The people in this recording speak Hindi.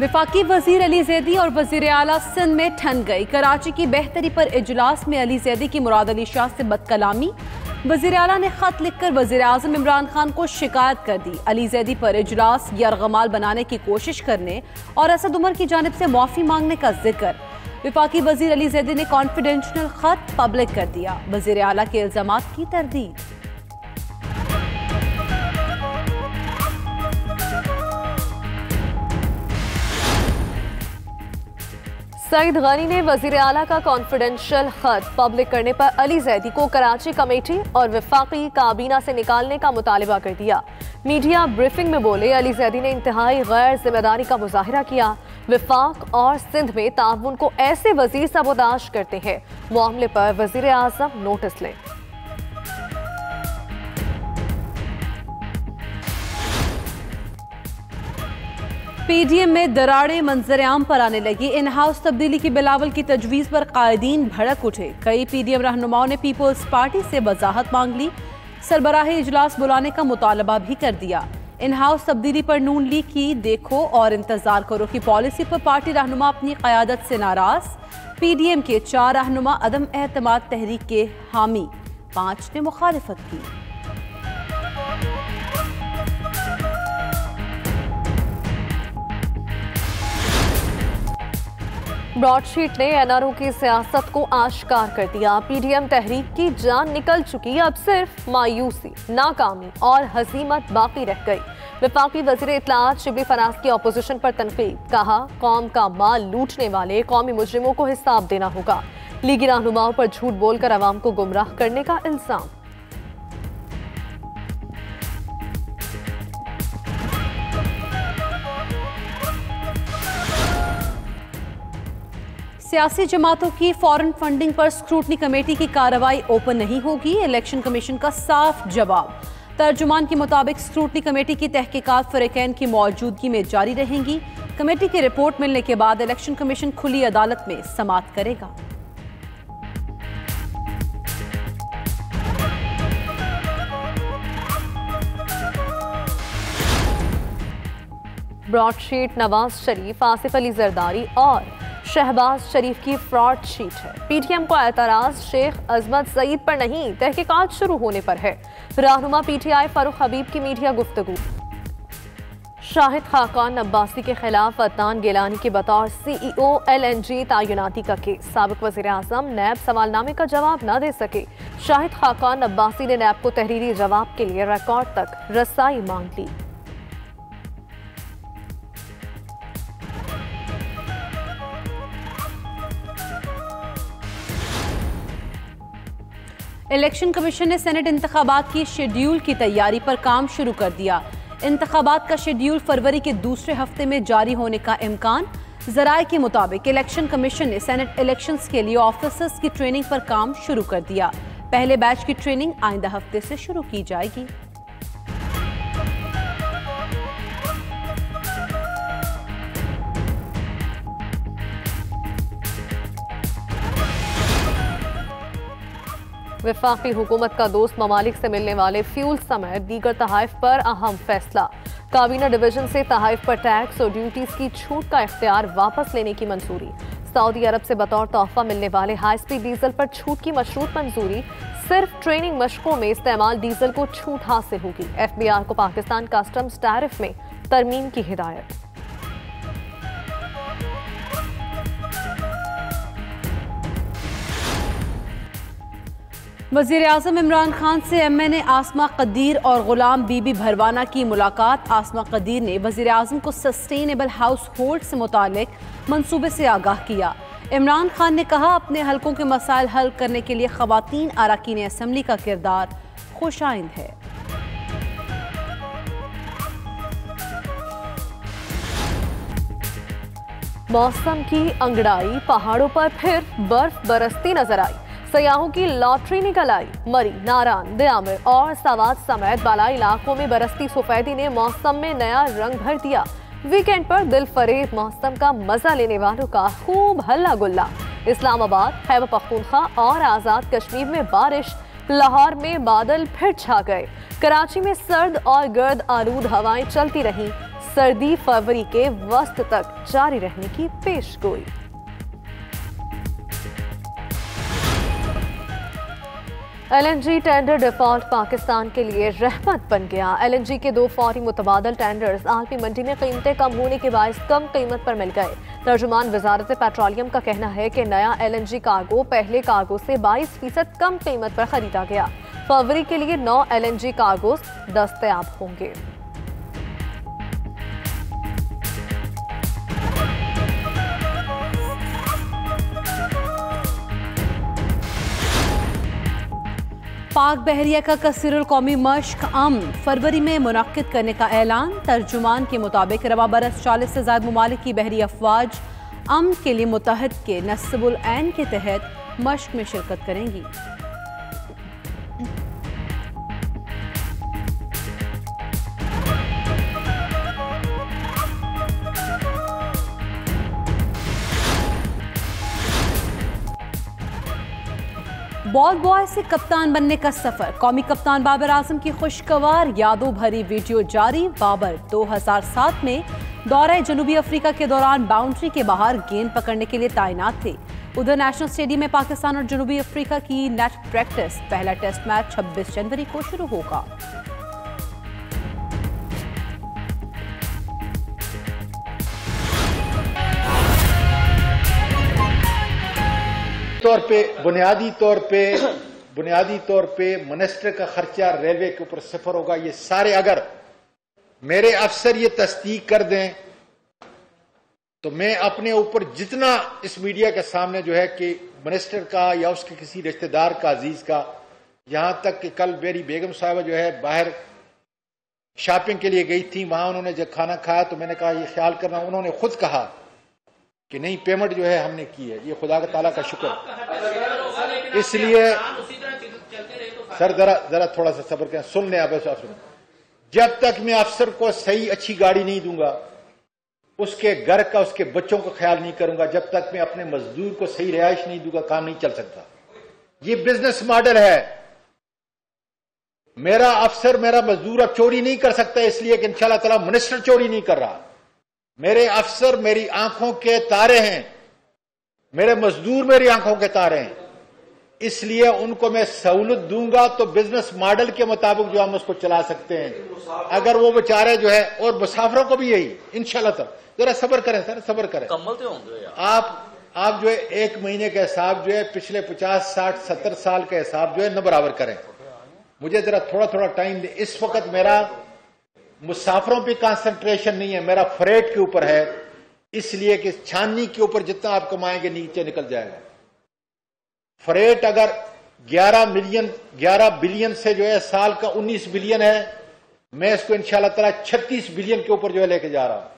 वफाकी वजीर अली जैदी और वजीर आला सिंध में ठन गई। कराची की बेहतरी पर इजलास में अली जैदी की मुराद अली शाह से बदकलामी। वजीर आला ने खत लिखकर वजीर आजम इमरान खान को शिकायत कर दी। अली जैदी पर इजलास यरगमाल बनाने की कोशिश करने और असद उमर की जानिब से माफी मांगने का जिक्र। वफाकी वजीर अली जैदी ने कॉन्फिडेंशियल खत पब्लिक कर दिया। वजीर आला के इल्जामात की तरदीद। सईद गनी ने वजीर आला का कॉन्फिडेंशियल खत पब्लिक करने पर अली जैदी को कराची कमेटी और वफाकी काबीना से निकालने का मुतालबा कर दिया। मीडिया ब्रीफिंग में बोले अली जैदी ने इंतहाई गैर जिम्मेदारी का मुजाहिरा किया। वफाक और सिंध में ताउन को ऐसे वजीर सबोदाश करते हैं। मामले पर वजीर आजम नोटिस लें। पीडीएम में दरारें मंजर-ए-आम पर आने लगी। इन हाउस तब्दीली की बिलावल की तजवीज़ पर कायदीन भड़क उठे। कई पीडीएम रहनुमाओं ने पीपल्स पार्टी से वजाहत मांग ली। सरबराही इजलास बुलाने का मुतालबा भी कर दिया। इन हाउस तब्दीली पर नून लीग की देखो और इंतजार करो की पॉलिसी पर पार्टी रहनुमा अपनी क़यादत से नाराज। पीडीएम के 4 रहनुमा अदम एतमाद तहरीक के हामी, 5 ने मुखालिफत की। ब्रॉडशीट ने एनआरओ की सियासत को आश्कार कर दिया। पीडीएम तहरीक की जान निकल चुकी, अब सिर्फ मायूसी, नाकामी और हजीमत बाकी रह गई। वफाकी वजीर इत्तलात शिबली फराज की अपोजिशन पर तनकीद। कहा कौम का माल लूटने वाले कौमी मुजरिमों को हिसाब देना होगा। लीगी रहनुमाओं पर झूठ बोलकर अवाम को गुमराह करने का इल्जाम। सियासी जमातों की फॉरेन फंडिंग पर स्क्रूटनी कमेटी की कार्रवाई ओपन नहीं होगी। इलेक्शन कमीशन का साफ जवाब। तर्जुमान के मुताबिक स्क्रूटनी कमेटी की तहकीकात फरीकैन की मौजूदगी में जारी रहेंगी। कमेटी की रिपोर्ट मिलने के बाद इलेक्शन कमीशन खुली अदालत में समाअत करेगा। ब्रॉडशीट नवाज शरीफ, आसिफ अली जरदारी और शहबाज शरीफ की फ्रॉड शीट है। पीटीएम को एतराज शेख अजमत सईद पर नहीं, तहकीकात शुरू होने पर है। रहनुमा पीटीआई फारूक हबीब की मीडिया गुफ्तगू। शाहिद खाकान अब्बासी के खिलाफ अदनान गिलानी के बतौर सीईओ LNG तैनाती का केस। साबिक वज़ीर आज़म नैब सवालनामे का जवाब न दे सके। शाहिद खाकान अब्बासी ने नैब को तहरीरी जवाब के लिए रिकॉर्ड तक रसाई मांग ली। इलेक्शन कमीशन ने सेनेट इंतखाबात की शेड्यूल की तैयारी पर काम शुरू कर दिया। इंतखाबात का शेड्यूल फरवरी के दूसरे हफ्ते में जारी होने का इम्कान। जराये के मुताबिक इलेक्शन कमीशन ने सेनेट इलेक्शंस के लिए ऑफिसर्स की ट्रेनिंग पर काम शुरू कर दिया। पहले बैच की ट्रेनिंग आइंदा हफ्ते से शुरू की जाएगी। वफाकी हुकूमत का दोस्त ममालिक से मिलने वाले फ्यूल समेत दीगर तहाइफ पर अहम फैसला। काबीना डिवीजन से तहाइफ पर टैक्स और ड्यूटीज की छूट का इख्तियार वापस लेने की मंजूरी। सऊदी अरब से बतौर तोहफा मिलने वाले हाई स्पीड डीजल पर छूट की मशरूत मंजूरी। सिर्फ ट्रेनिंग मशकों में इस्तेमाल डीजल को छूट हासिल होगी। FBI को पाकिस्तान कस्टम्स टैरिफ में तरमीम की हिदायत। वज़ीर आज़म इमरान खान से MNA आसमा कदीर और गुलाम बीबी भरवाना की मुलाकात। आसमा कदीर ने वज़ीर आज़म को सस्टेनेबल हाउस होल्ड से मुतालिक मंसूबे से आगाह किया। इमरान खान ने कहा अपने हलकों के मसाइल हल करने के लिए ख़वातीन अरकान असम्बली का किरदार खुशाइंद है। मौसम की अंगड़ाई, पहाड़ों पर फिर बर्फ बरसती नजर आई। सयाहों की लॉटरी निकल आई। मरी, नारान, दियामिर और सवात समेत बालाई इलाकों में बरसती सफेदी ने मौसम में नया रंग भर दिया। वीकेंड पर दिल फरेब मौसम का मजा लेने वालों का खूब हल्ला गुल्ला। इस्लामाबाद, खैबर पख्तूनख्वा और आजाद कश्मीर में बारिश। लाहौर में बादल फिर छा गए। कराची में सर्द और गर्द आलूद हवाएं चलती रहीं। सर्दी फरवरी के वस्त तक जारी रहने की पेशगोई। एलएनजी टेंडर डिफॉल्ट पाकिस्तान के लिए रहमत बन गया। एलएनजी के 2 फौरी मुतबादल टेंडर्स आलमी मंडी में कीमतें कम होने के बायस कम कीमत पर मिल गए। तर्जुमान वजारत पेट्रोलियम का कहना है कि नया एलएनजी कार्गो पहले कार्गो से 22% कम कीमत पर खरीदा गया। फरवरी के लिए 9 एलएनजी कार्गो दस्तयाब होंगे। पाक बहरिया का कसीरुल कौमी मश्क फरवरी में मुनक्किद करने का ऐलान। तर्जुमान के मुताबिक रवा बरस 40 से ज्यादा ममालिक की बहरी अफवाज के लिए मुत्तहद के नस्बुल ऐन के तहत मश्क में शिरकत करेंगी। बॉल बॉय से कप्तान बनने का सफर। कौमी कप्तान बाबर आजम की खुशगवार यादों भरी वीडियो जारी। बाबर 2007 में दौरे जनूबी अफ्रीका के दौरान बाउंड्री के बाहर गेंद पकड़ने के लिए तैनात थे। उधर नेशनल स्टेडियम में पाकिस्तान और जनूबी अफ्रीका की नेट प्रैक्टिस। पहला टेस्ट मैच 26 जनवरी को शुरू होगा। बुनियादी तौर पे मिनिस्टर का खर्चा रेलवे के ऊपर सिफर होगा। ये सारे अगर मेरे अफसर ये तस्दीक कर दें तो मैं अपने ऊपर जितना इस मीडिया के सामने जो है कि मिनिस्टर का या उसके किसी रिश्तेदार का अजीज का, यहां तक कि कल मेरी बेगम साहबा जो है बाहर शॉपिंग के लिए गई थी, वहां उन्होंने जब खाना खाया तो मैंने कहा ये ख्याल करना, उन्होंने खुद कहा कि नहीं पेमेंट जो है हमने की है, ये खुदा ताला का शुक्र। इसलिए सर जरा थोड़ा सा सब्र करें, सुन लें आप। जब तक मैं अफसर को सही अच्छी गाड़ी नहीं दूंगा, उसके घर का उसके बच्चों का ख्याल नहीं करूंगा, जब तक मैं अपने मजदूर को सही रिहाइश नहीं दूंगा, काम नहीं चल सकता। ये बिजनेस मॉडल है। मेरा अफसर मेरा मजदूर अब चोरी नहीं कर सकता, इसलिए कि इंशाअल्लाह ताला मिनिस्टर चोरी नहीं कर रहा। मेरे अफसर मेरी आंखों के तारे हैं, मेरे मजदूर मेरी आंखों के तारे हैं, इसलिए उनको मैं सहूलत दूंगा तो बिजनेस मॉडल के मुताबिक जो हम उसको चला सकते हैं। अगर वो बेचारे जो है, और मुसाफिरों को भी यही इंशाल्लाह। तक जरा सब्र करें सर, सब्र करें। आप जो है 1 महीने का हिसाब जो है पिछले 50, 60, 70 साल का हिसाब जो है न बराबर करें। मुझे जरा थोड़ा टाइम दे। इस वक्त मेरा मुसाफिरों पे कंसंट्रेशन नहीं है, मेरा फ्रेट के ऊपर है, इसलिए कि छाननी के ऊपर जितना आप कमाएंगे नीचे निकल जाएगा। फ्रेट अगर 11 बिलियन से जो है साल का 19 बिलियन है, मैं इसको इंशाअल्लाह ताला 36 बिलियन के ऊपर जो है लेके जा रहा हूं।